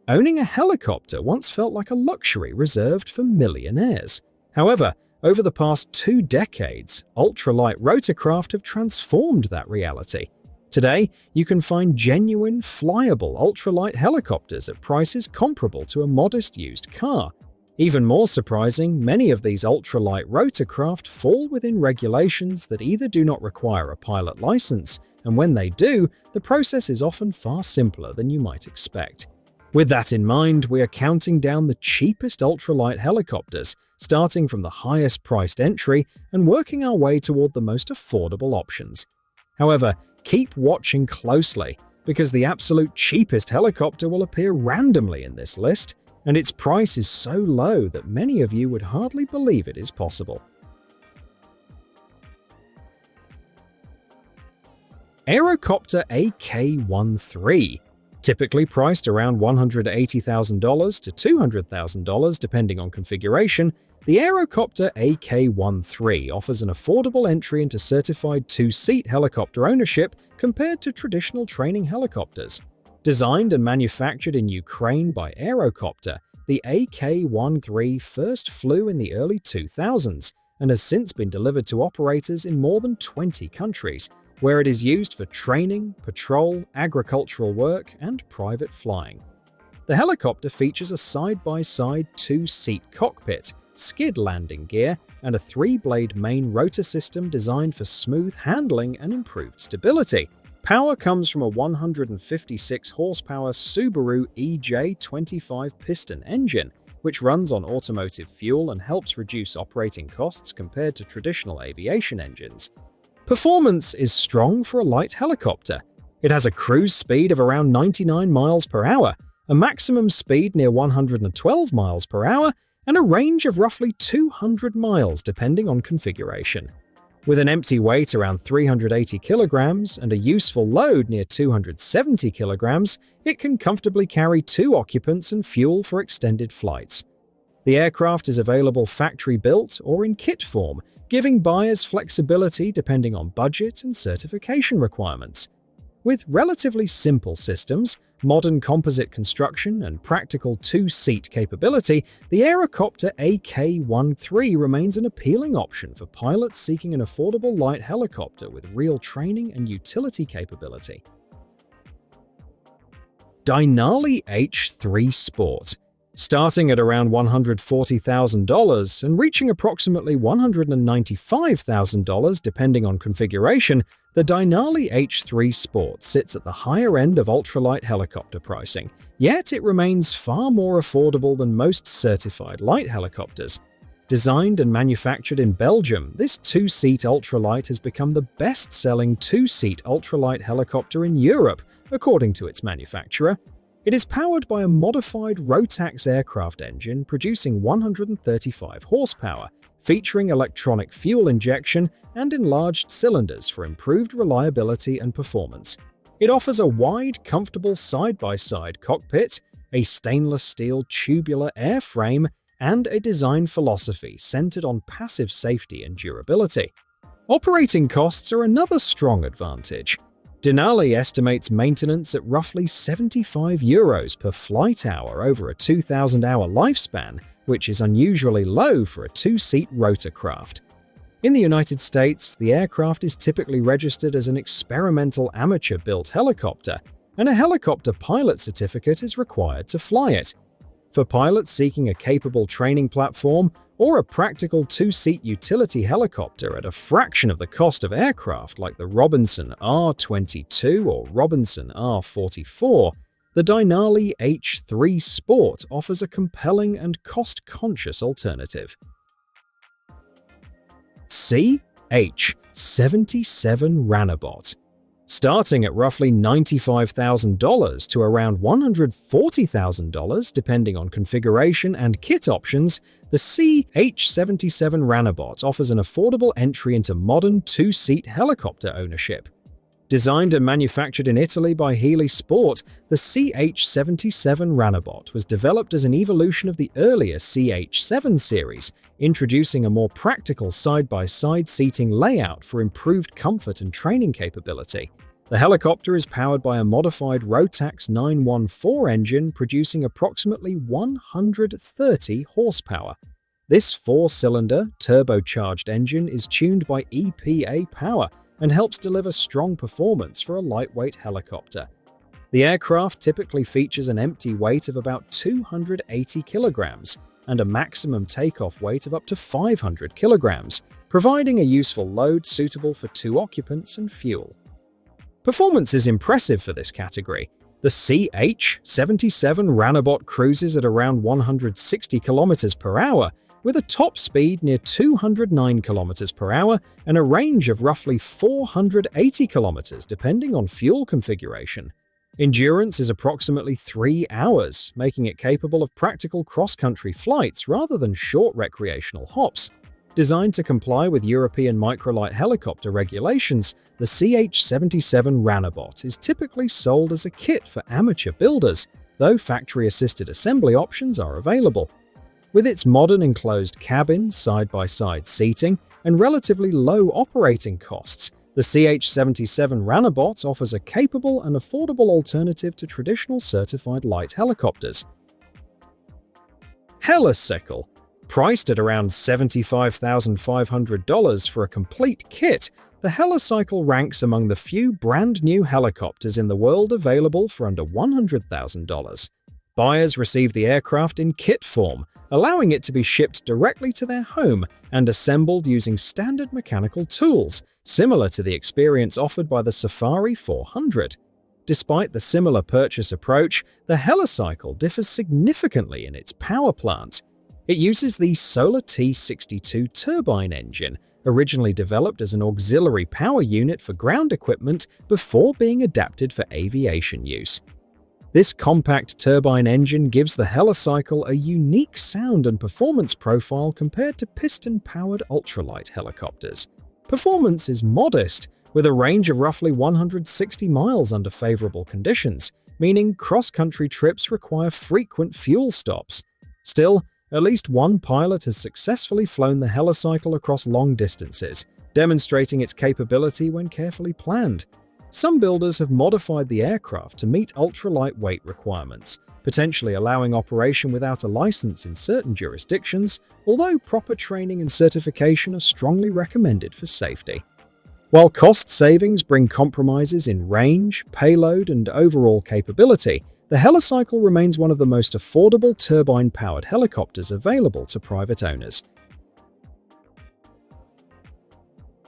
Owning a helicopter once felt like a luxury reserved for millionaires. However, over the past 2 decades, ultralight rotorcraft have transformed that reality. Today, you can find genuine, flyable ultralight helicopters at prices comparable to a modest used car. Even more surprising, many of these ultralight rotorcraft fall within regulations that either do not require a pilot license, and when they do, the process is often far simpler than you might expect. With that in mind, we are counting down the cheapest ultralight helicopters, starting from the highest priced entry and working our way toward the most affordable options. However, keep watching closely, because the absolute cheapest helicopter will appear randomly in this list, and its price is so low that many of you would hardly believe it is possible. Aerocopter AK-13. Typically priced around $180,000 to $200,000 depending on configuration, the Aerocopter AK-13 offers an affordable entry into certified 2-seat helicopter ownership compared to traditional training helicopters. Designed and manufactured in Ukraine by Aerocopter, the AK-13 first flew in the early 2000s and has since been delivered to operators in more than 20 countries, where it is used for training, patrol, agricultural work, and private flying. The helicopter features a side-by-side 2-seat cockpit, skid landing gear, and a 3-blade main rotor system designed for smooth handling and improved stability. Power comes from a 156-horsepower Subaru EJ25 piston engine, which runs on automotive fuel and helps reduce operating costs compared to traditional aviation engines. Performance is strong for a light helicopter. It has a cruise speed of around 99 miles per hour, a maximum speed near 112 miles per hour, and a range of roughly 200 miles depending on configuration. With an empty weight around 380 kilograms and a useful load near 270 kilograms, it can comfortably carry 2 occupants and fuel for extended flights. The aircraft is available factory-built or in kit form, giving buyers flexibility depending on budget and certification requirements. With relatively simple systems, modern composite construction, and practical 2-seat capability, the Aerocopter AK-13 remains an appealing option for pilots seeking an affordable light helicopter with real training and utility capability. Denali H3 Sport. Starting at around $140,000 and reaching approximately $195,000 depending on configuration, the Denali H3 Sport sits at the higher end of ultralight helicopter pricing, yet it remains far more affordable than most certified light helicopters. Designed and manufactured in Belgium, this 2-seat ultralight has become the best-selling 2-seat ultralight helicopter in Europe, according to its manufacturer. It is powered by a modified Rotax aircraft engine producing 135 horsepower, featuring electronic fuel injection and enlarged cylinders for improved reliability and performance. It offers a wide, comfortable side-by-side cockpit, a stainless steel tubular airframe, and a design philosophy centered on passive safety and durability. Operating costs are another strong advantage. Denali estimates maintenance at roughly €75 per flight hour over a 2,000-hour lifespan, which is unusually low for a 2-seat rotorcraft. In the United States, the aircraft is typically registered as an experimental amateur-built helicopter, and a helicopter pilot certificate is required to fly it. For pilots seeking a capable training platform or a practical 2-seat utility helicopter at a fraction of the cost of aircraft like the Robinson R-22 or Robinson R-44, the Denali H3 Sport offers a compelling and cost-conscious alternative. CH-77 Ranabot. Starting at roughly $95,000 to around $140,000 depending on configuration and kit options, the CH-77 Ranabot offers an affordable entry into modern 2-seat helicopter ownership. Designed and manufactured in Italy by Healy Sport, the CH-77 Ranabot was developed as an evolution of the earlier CH-7 series, introducing a more practical side-by-side seating layout for improved comfort and training capability. The helicopter is powered by a modified Rotax 914 engine producing approximately 130 horsepower. This four-cylinder, turbocharged engine is tuned by EPA power and helps deliver strong performance for a lightweight helicopter. The aircraft typically features an empty weight of about 280 kilograms and a maximum takeoff weight of up to 500 kilograms, providing a useful load suitable for 2 occupants and fuel. Performance is impressive for this category. The CH-77 Ranabot cruises at around 160 km per hour, with a top speed near 209 km per hour and a range of roughly 480 km depending on fuel configuration. Endurance is approximately 3 hours, making it capable of practical cross-country flights rather than short recreational hops. Designed to comply with European microlight helicopter regulations, the CH-77 Ranabot is typically sold as a kit for amateur builders, though factory-assisted assembly options are available. With its modern enclosed cabin, side-by-side seating, and relatively low operating costs, the CH-77 Ranabot offers a capable and affordable alternative to traditional certified light helicopters. Helicycle. Priced at around $75,500 for a complete kit, the Helicycle ranks among the few brand-new helicopters in the world available for under $100,000. Buyers receive the aircraft in kit form, allowing it to be shipped directly to their home and assembled using standard mechanical tools, similar to the experience offered by the Safari 400. Despite the similar purchase approach, the Helicycle differs significantly in its power plant. It uses the Solar T62 turbine engine, originally developed as an auxiliary power unit for ground equipment before being adapted for aviation use. This compact turbine engine gives the Helicycle a unique sound and performance profile compared to piston-powered ultralight helicopters. Performance is modest, with a range of roughly 160 miles under favorable conditions, meaning cross-country trips require frequent fuel stops. Still, at least one pilot has successfully flown the Helicycle across long distances, demonstrating its capability when carefully planned. Some builders have modified the aircraft to meet ultralight weight requirements, potentially allowing operation without a license in certain jurisdictions, although proper training and certification are strongly recommended for safety. While cost savings bring compromises in range, payload, and overall capability, the Helicycle remains one of the most affordable turbine-powered helicopters available to private owners.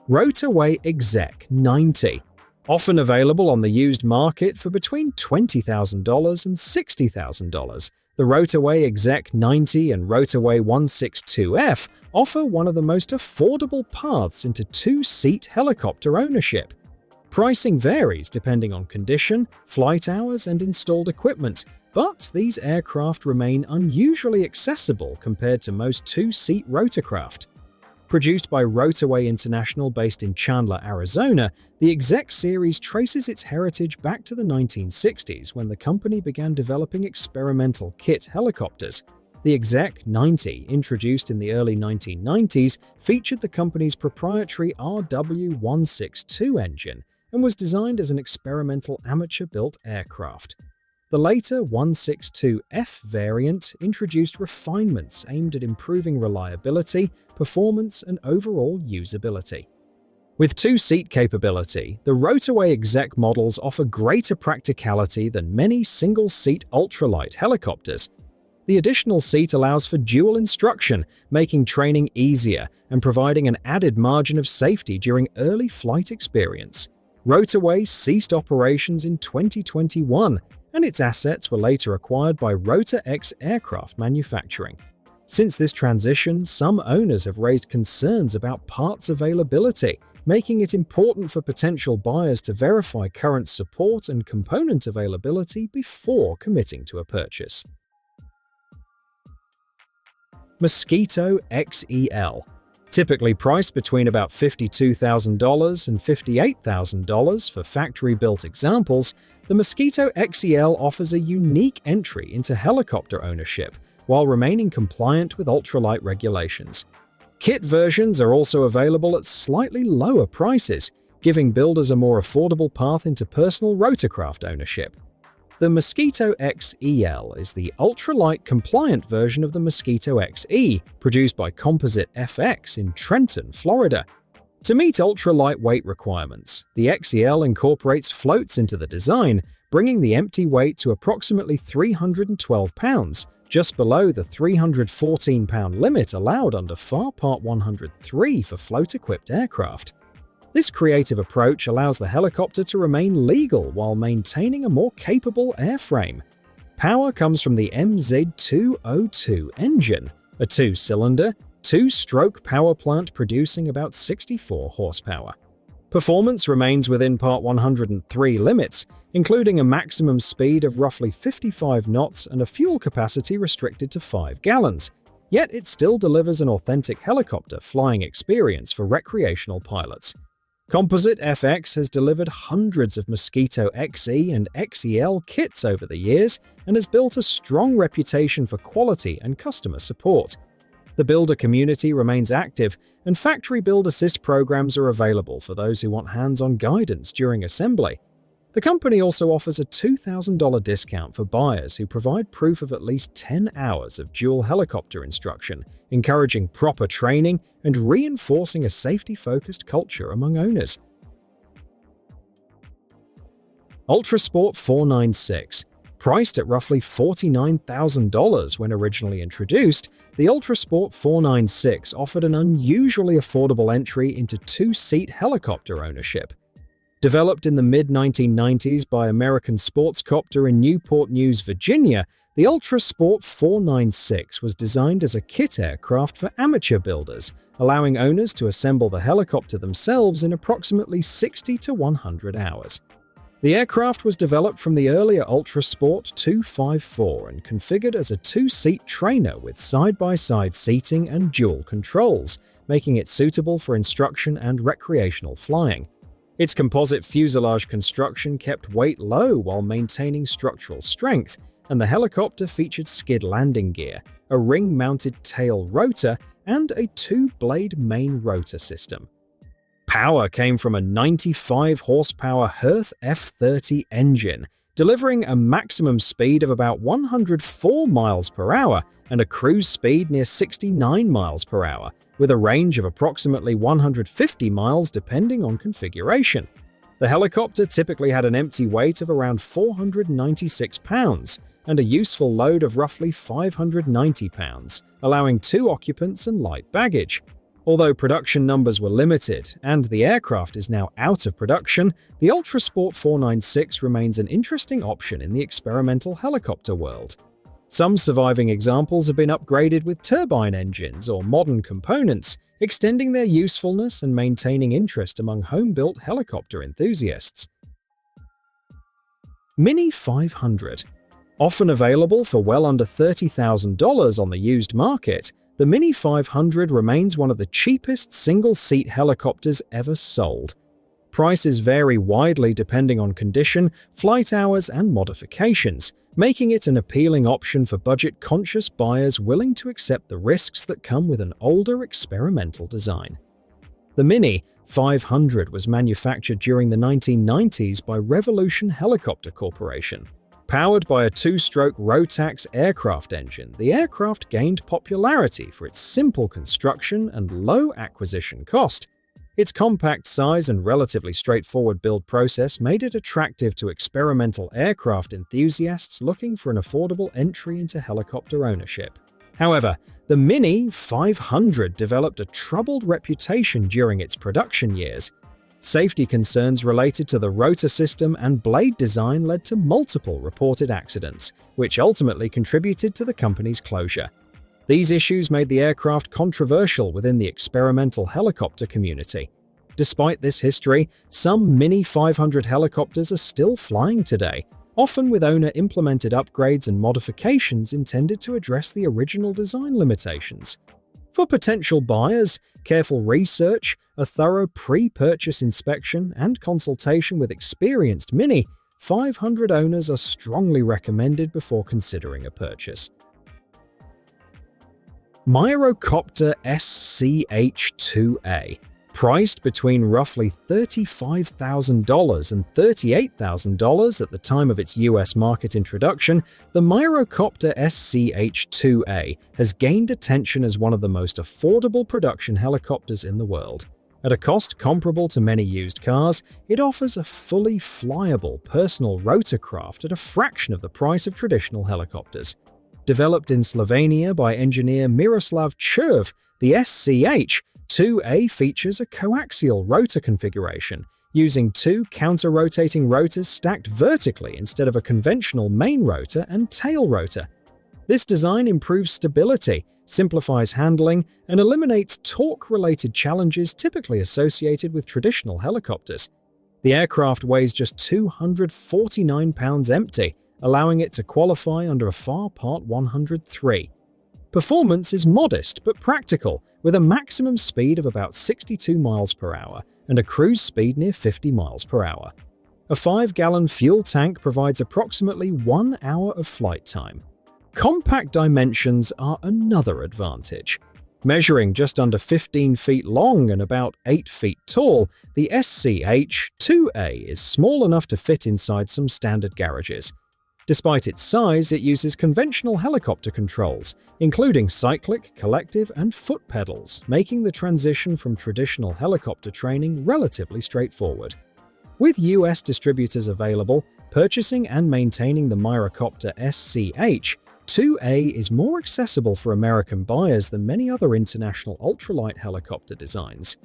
Rotaway Exec 90. Often available on the used market for between $20,000 and $60,000, the Rotaway Exec 90 and Rotaway 162F offer one of the most affordable paths into two-seat helicopter ownership. Pricing varies depending on condition, flight hours, and installed equipment, but these aircraft remain unusually accessible compared to most two-seat rotorcraft. Produced by Rotaway International based in Chandler, Arizona, the Exec series traces its heritage back to the 1960s when the company began developing experimental kit helicopters. The Exec 90, introduced in the early 1990s, featured the company's proprietary RW162 engine and was designed as an experimental amateur-built aircraft. The later 162F variant introduced refinements aimed at improving reliability, performance, and overall usability. With two-seat capability, the Rotaway Exec models offer greater practicality than many single-seat ultralight helicopters. The additional seat allows for dual instruction, making training easier and providing an added margin of safety during early flight experience. Rotaway ceased operations in 2021, and its assets were later acquired by RotorX Aircraft Manufacturing. Since this transition, some owners have raised concerns about parts availability, making it important for potential buyers to verify current support and component availability before committing to a purchase. Mosquito XEL. Typically priced between about $52,000 and $58,000 for factory-built examples, the Mosquito XEL offers a unique entry into helicopter ownership while remaining compliant with ultralight regulations. Kit versions are also available at slightly lower prices, giving builders a more affordable path into personal rotorcraft ownership. The Mosquito XEL is the ultralight compliant version of the Mosquito XE, produced by Composite FX in Trenton, Florida. To meet ultra-lightweight requirements, the XEL incorporates floats into the design, bringing the empty weight to approximately 312 pounds, just below the 314-pound limit allowed under FAR Part 103 for float-equipped aircraft. This creative approach allows the helicopter to remain legal while maintaining a more capable airframe. Power comes from the MZ202 engine, a two-cylinder, two-stroke power plant producing about 64 horsepower. Performance remains within Part 103 limits, including a maximum speed of roughly 55 knots and a fuel capacity restricted to 5 gallons, yet it still delivers an authentic helicopter flying experience for recreational pilots. Composite FX has delivered hundreds of Mosquito XE and XEL kits over the years and has built a strong reputation for quality and customer support. The builder community remains active, and factory build assist programs are available for those who want hands-on guidance during assembly. The company also offers a $2,000 discount for buyers who provide proof of at least 10 hours of dual helicopter instruction, encouraging proper training and reinforcing a safety-focused culture among owners. Ultrasport 496. Priced at roughly $49,000 when originally introduced, the Ultrasport 496 offered an unusually affordable entry into two-seat helicopter ownership. Developed in the mid-1990s by American Sportscopter in Newport News, Virginia, the Ultrasport 496 was designed as a kit aircraft for amateur builders, allowing owners to assemble the helicopter themselves in approximately 60 to 100 hours. The aircraft was developed from the earlier Ultrasport 254 and configured as a two-seat trainer with side-by-side seating and dual controls, making it suitable for instruction and recreational flying. Its composite fuselage construction kept weight low while maintaining structural strength, and the helicopter featured skid landing gear, a ring-mounted tail rotor, and a two-blade main rotor system. Power came from a 95-horsepower Hirth F30 engine, delivering a maximum speed of about 104 miles per hour and a cruise speed near 69 miles per hour, with a range of approximately 150 miles depending on configuration. The helicopter typically had an empty weight of around 496 pounds and a useful load of roughly 590 pounds, allowing 2 occupants and light baggage. Although production numbers were limited and the aircraft is now out of production, the Ultrasport 496 remains an interesting option in the experimental helicopter world. Some surviving examples have been upgraded with turbine engines or modern components, extending their usefulness and maintaining interest among home-built helicopter enthusiasts. Mini 500. Often available for well under $30,000 on the used market, the Mini 500 remains one of the cheapest single-seat helicopters ever sold. Prices vary widely depending on condition, flight hours, and modifications, making it an appealing option for budget-conscious buyers willing to accept the risks that come with an older experimental design. The Mini 500 was manufactured during the 1990s by Revolution Helicopter Corporation. Powered by a two-stroke Rotax aircraft engine, the aircraft gained popularity for its simple construction and low acquisition cost. Its compact size and relatively straightforward build process made it attractive to experimental aircraft enthusiasts looking for an affordable entry into helicopter ownership. However, the Mini 500 developed a troubled reputation during its production years. Safety concerns related to the rotor system and blade design led to multiple reported accidents, which ultimately contributed to the company's closure. These issues made the aircraft controversial within the experimental helicopter community. Despite this history, some Mini 500 helicopters are still flying today, often with owner-implemented upgrades and modifications intended to address the original design limitations. For potential buyers, careful research, a thorough pre-purchase inspection, and consultation with experienced Mini 500 owners are strongly recommended before considering a purchase. Myrocopter SCH-2A. Priced between roughly $35,000 and $38,000 at the time of its US market introduction, the Myrocopter SCH-2A has gained attention as one of the most affordable production helicopters in the world. At a cost comparable to many used cars, it offers a fully flyable personal rotorcraft at a fraction of the price of traditional helicopters. Developed in Slovenia by engineer Miroslav Červ, the SCH-2A features a coaxial rotor configuration, using two counter-rotating rotors stacked vertically instead of a conventional main rotor and tail rotor. This design improves stability, simplifies handling, and eliminates torque-related challenges typically associated with traditional helicopters. The aircraft weighs just 249 pounds empty, allowing it to qualify under a FAR Part 103. Performance is modest but practical, with a maximum speed of about 62 miles per hour and a cruise speed near 50 miles per hour. A 5-gallon fuel tank provides approximately 1 hour of flight time. Compact dimensions are another advantage. Measuring just under 15 feet long and about 8 feet tall, the SCH-2A is small enough to fit inside some standard garages. Despite its size, it uses conventional helicopter controls, including cyclic, collective, and foot pedals, making the transition from traditional helicopter training relatively straightforward. With US distributors available, purchasing and maintaining the Myrocopter SCH-2A is more accessible for American buyers than many other international ultralight helicopter designs.